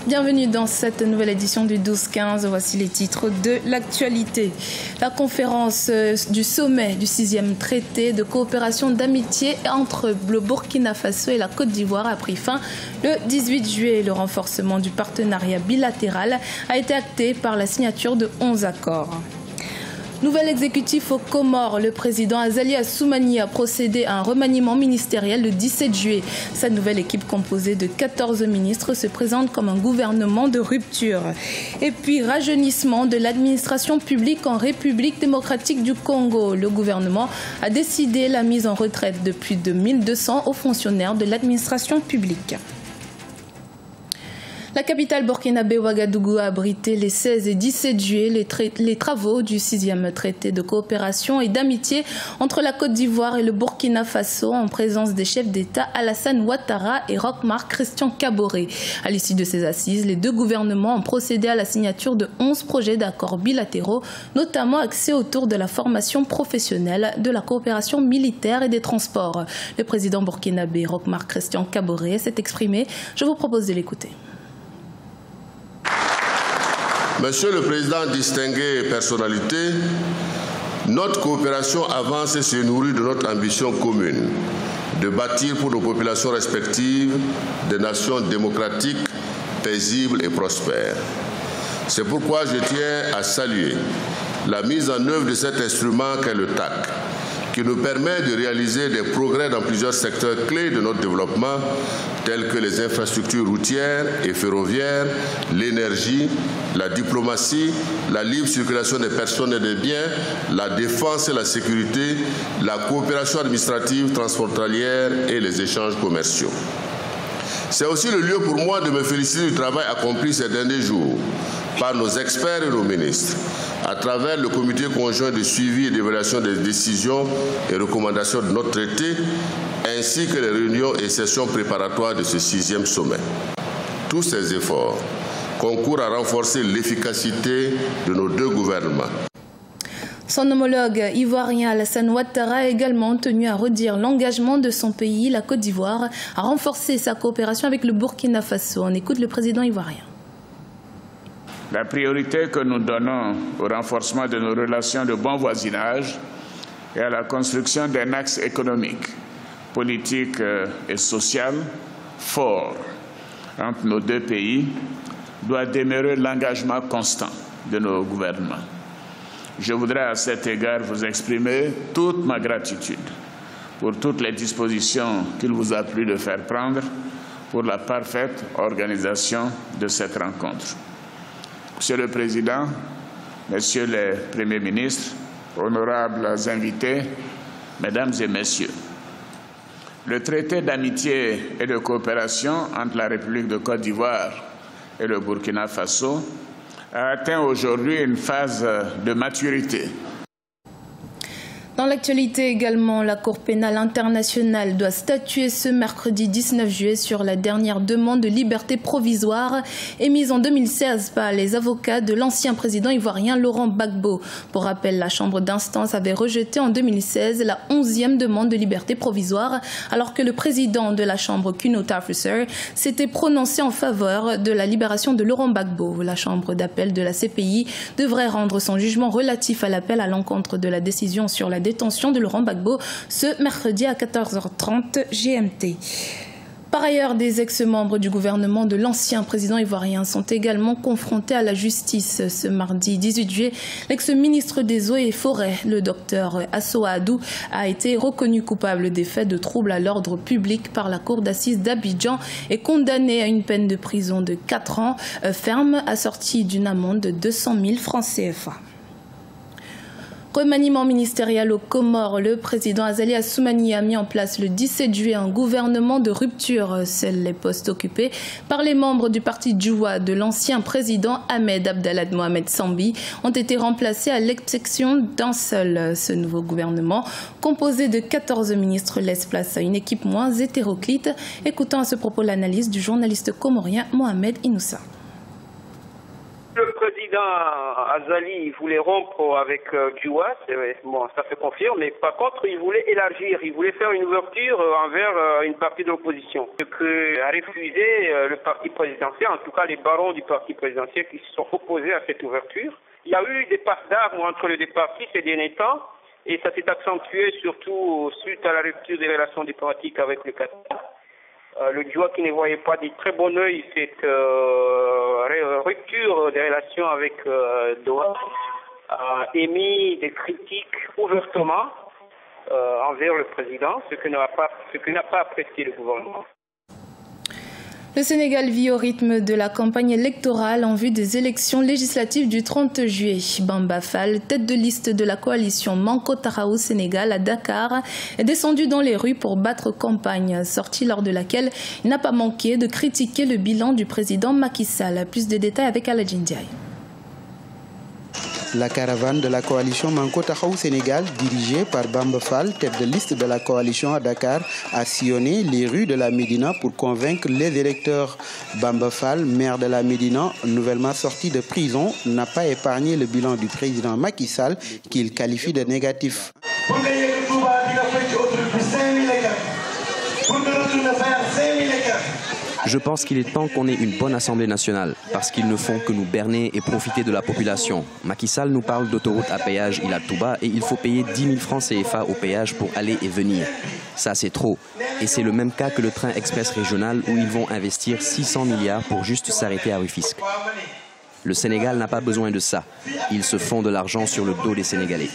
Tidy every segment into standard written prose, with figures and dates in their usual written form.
Bienvenue dans cette nouvelle édition du 12-15. Voici les titres de l'actualité. La conférence du sommet du 6e traité de coopération d'amitié entre le Burkina Faso et la Côte d'Ivoire a pris fin le 18 juillet. Le renforcement du partenariat bilatéral a été acté par la signature de 11 accords. Nouvel exécutif aux Comores, le président Azali Assoumani a procédé à un remaniement ministériel le 17 juillet. Sa nouvelle équipe composée de 14 ministres se présente comme un gouvernement de rupture. Et puis rajeunissement de l'administration publique en République démocratique du Congo. Le gouvernement a décidé la mise en retraite de plus de 1200 hauts fonctionnaires de l'administration publique. La capitale burkinabé Ouagadougou a abrité les 16 et 17 juillet les travaux du 6e traité de coopération et d'amitié entre la Côte d'Ivoire et le Burkina Faso en présence des chefs d'État Alassane Ouattara et Roch-Marc Christian Kaboré. À l'issue de ces assises, les deux gouvernements ont procédé à la signature de 11 projets d'accords bilatéraux, notamment axés autour de la formation professionnelle, de la coopération militaire et des transports. Le président burkinabé Roch-Marc Christian Kaboré s'est exprimé. Je vous propose de l'écouter. Monsieur le Président, distingué personnalité, notre coopération avance et se nourrit de notre ambition commune de bâtir pour nos populations respectives des nations démocratiques, paisibles et prospères. C'est pourquoi je tiens à saluer la mise en œuvre de cet instrument qu'est le TAC, qui nous permet de réaliser des progrès dans plusieurs secteurs clés de notre développement, tels que les infrastructures routières et ferroviaires, l'énergie, la diplomatie, la libre circulation des personnes et des biens, la défense et la sécurité, la coopération administrative transfrontalière et les échanges commerciaux. C'est aussi le lieu pour moi de me féliciter du travail accompli ces derniers jours par nos experts et nos ministres, à travers le comité conjoint de suivi et d'évaluation des décisions et recommandations de notre traité, ainsi que les réunions et sessions préparatoires de ce 6e sommet. Tous ces efforts concourent à renforcer l'efficacité de nos deux gouvernements. Son homologue ivoirien Alassane Ouattara a également tenu à redire l'engagement de son pays, la Côte d'Ivoire, à renforcer sa coopération avec le Burkina Faso. On écoute le président ivoirien. La priorité que nous donnons au renforcement de nos relations de bon voisinage et à la construction d'un axe économique, politique et social fort entre nos deux pays doit demeurer l'engagement constant de nos gouvernements. Je voudrais à cet égard vous exprimer toute ma gratitude pour toutes les dispositions qu'il vous a plu de faire prendre pour la parfaite organisation de cette rencontre. Monsieur le Président, Messieurs les Premiers ministres, honorables invités, Mesdames et Messieurs, le traité d'amitié et de coopération entre la République de Côte d'Ivoire et le Burkina Faso a atteint aujourd'hui une phase de maturité. Dans l'actualité également, la Cour pénale internationale doit statuer ce mercredi 19 juillet sur la dernière demande de liberté provisoire émise en 2016 par les avocats de l'ancien président ivoirien Laurent Gbagbo. Pour rappel, la Chambre d'instance avait rejeté en 2016 la 11e demande de liberté provisoire, alors que le président de la Chambre, Kuno Tafuser, s'était prononcé en faveur de la libération de Laurent Gbagbo. La Chambre d'appel de la CPI devrait rendre son jugement relatif à l'appel à l'encontre de la décision sur la détention de Laurent Gbagbo ce mercredi à 14h30 GMT. Par ailleurs, des ex-membres du gouvernement de l'ancien président ivoirien sont également confrontés à la justice. Ce mardi 18 juillet, l'ex-ministre des Eaux et Forêts, le docteur Assoa Adou, a été reconnu coupable des faits de troubles à l'ordre public par la cour d'assises d'Abidjan et condamné à une peine de prison de 4 ans ferme assortie d'une amende de 200 000 francs CFA. Remaniement ministériel aux Comores, le président Azali Assoumani a mis en place le 17 juillet un gouvernement de rupture. Seuls les postes occupés par les membres du parti Djoua de l'ancien président Ahmed Abdallah Mohamed Sambi ont été remplacés à l'exception d'un seul. Ce nouveau gouvernement, composé de 14 ministres, laisse place à une équipe moins hétéroclite. Écoutons à ce propos l'analyse du journaliste comorien Mohamed Inoussa. Le président président Azali voulait rompre avec Djoua, bon, ça se confirme, mais par contre, il voulait élargir, il voulait faire une ouverture envers une partie de l'opposition. Ce que a refusé le parti présidentiel, en tout cas les barons du parti présidentiel qui se sont opposés à cette ouverture. Il y a eu des passes d'armes entre les deux partis ces derniers temps, et ça s'est accentué surtout suite à la rupture des relations diplomatiques avec le Qatar. Le Djoua qui ne voyait pas de très bon œil cette rupture des relations avec Doha a émis des critiques ouvertement envers le président, ce que n'a pas apprécié le gouvernement. Le Sénégal vit au rythme de la campagne électorale en vue des élections législatives du 30 juillet. Bamba Fall, tête de liste de la coalition Manko Taxawu Sénégal à Dakar, est descendu dans les rues pour battre campagne, sortie lors de laquelle il n'a pas manqué de critiquer le bilan du président Macky Sall. Plus de détails avec Aladji Ndiaye. La caravane de la coalition Manko Taxawu Sénégal, dirigée par Bamba Fall, tête de liste de la coalition à Dakar, a sillonné les rues de la Médina pour convaincre les électeurs. Bamba Fall, maire de la Médina, nouvellement sorti de prison, n'a pas épargné le bilan du président Macky Sall, qu'il qualifie de négatif. Je pense qu'il est temps qu'on ait une bonne Assemblée nationale, parce qu'ils ne font que nous berner et profiter de la population. Macky Sall nous parle d'autoroute à péage Ila Touba et il faut payer 10 000 francs CFA au péage pour aller et venir. Ça, c'est trop. Et c'est le même cas que le train express régional où ils vont investir 600 milliards pour juste s'arrêter à Rufisque. Le Sénégal n'a pas besoin de ça. Ils se font de l'argent sur le dos des Sénégalais.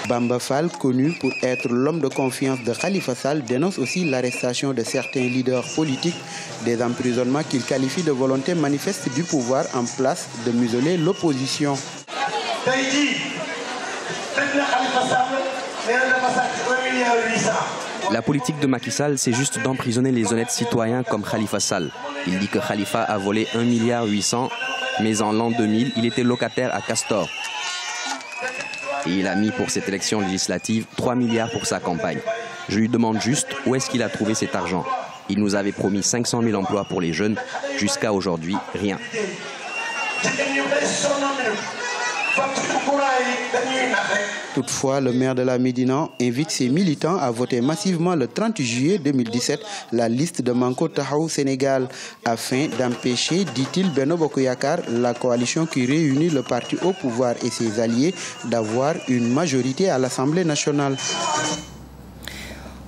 Bamba Fall, connu pour être l'homme de confiance de Khalifa Sall, dénonce aussi l'arrestation de certains leaders politiques, des emprisonnements qu'il qualifie de volonté manifeste du pouvoir en place de museler l'opposition. La politique de Macky Sall, c'est juste d'emprisonner les honnêtes citoyens comme Khalifa Sall. Il dit que Khalifa a volé 1,8 milliard, mais en l'an 2000, il était locataire à Castor. Et il a mis pour cette élection législative 3 milliards pour sa campagne. Je lui demande juste où est-ce qu'il a trouvé cet argent. Il nous avait promis 500 000 emplois pour les jeunes. Jusqu'à aujourd'hui, rien. Toutefois, le maire de la Médina invite ses militants à voter massivement le 30 juillet 2017 la liste de Manko Taxawu Sénégal afin d'empêcher, dit-il, Benno Bokk Yakaar, la coalition qui réunit le parti au pouvoir et ses alliés, d'avoir une majorité à l'Assemblée nationale.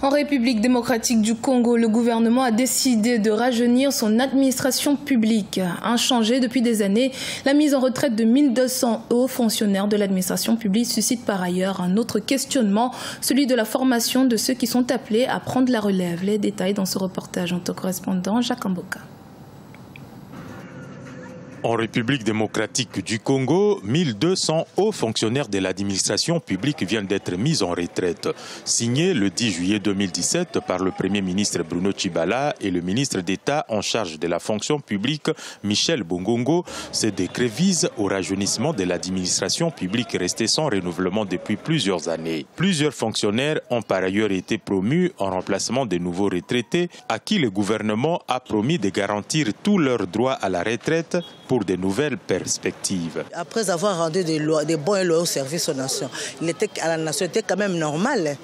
En République démocratique du Congo, le gouvernement a décidé de rajeunir son administration publique. Inchangée depuis des années, la mise en retraite de 1200 hauts fonctionnaires de l'administration publique suscite par ailleurs un autre questionnement, celui de la formation de ceux qui sont appelés à prendre la relève. Les détails dans ce reportage en tant que correspondant Jacques Amboka. En République démocratique du Congo, 1200 hauts fonctionnaires de l'administration publique viennent d'être mis en retraite. Signé le 10 juillet 2017 par le Premier ministre Bruno Tshibala et le ministre d'État en charge de la fonction publique Michel Bongongo, ce décret vise au rajeunissement de l'administration publique restée sans renouvellement depuis plusieurs années. Plusieurs fonctionnaires ont par ailleurs été promus en remplacement des nouveaux retraités à qui le gouvernement a promis de garantir tous leurs droits à la retraite pour de nouvelles perspectives. Après avoir rendu des bons et loyaux services aux nations, à la nation, il était quand même normal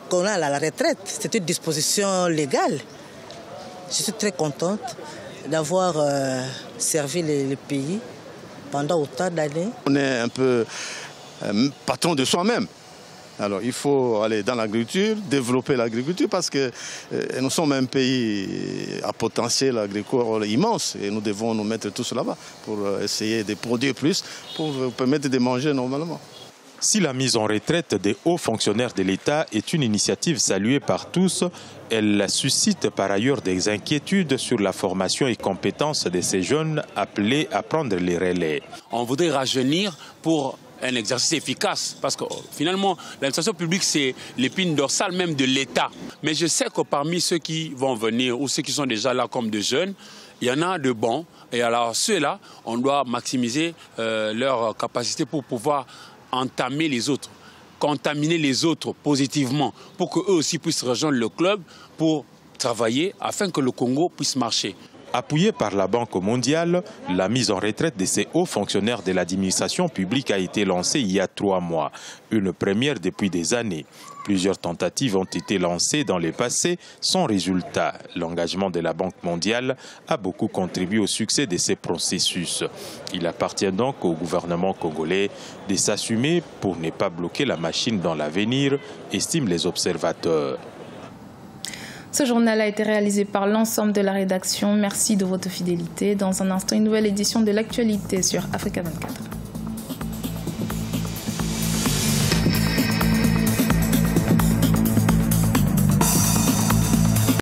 qu'on aille à la retraite. C'est une disposition légale. Je suis très contente d'avoir servi le pays pendant autant d'années. On est un peu patron de soi-même. Alors il faut aller dans l'agriculture, développer l'agriculture parce que nous sommes un pays à potentiel agricole immense et nous devons nous mettre tous là-bas pour essayer de produire plus, pour permettre de manger normalement. Si la mise en retraite des hauts fonctionnaires de l'État est une initiative saluée par tous, elle suscite par ailleurs des inquiétudes sur la formation et compétences de ces jeunes appelés à prendre les relais. On voudrait rajeunir pour un exercice efficace, parce que finalement, l'administration publique, c'est l'épine dorsale même de l'État. Mais je sais que parmi ceux qui vont venir, ou ceux qui sont déjà là comme de jeunes, il y en a de bons. Et alors ceux-là, on doit maximiser leur capacité pour pouvoir entamer les autres, contaminer les autres positivement, pour qu'eux aussi puissent rejoindre le club, pour travailler afin que le Congo puisse marcher. Appuyée par la Banque mondiale, la mise en retraite de ces hauts fonctionnaires de l'administration publique a été lancée il y a 3 mois, une première depuis des années. Plusieurs tentatives ont été lancées dans le passé sans résultat. L'engagement de la Banque mondiale a beaucoup contribué au succès de ces processus. Il appartient donc au gouvernement congolais de s'assumer pour ne pas bloquer la machine dans l'avenir, estiment les observateurs. Ce journal a été réalisé par l'ensemble de la rédaction. Merci de votre fidélité. Dans un instant, une nouvelle édition de l'actualité sur Africa 24.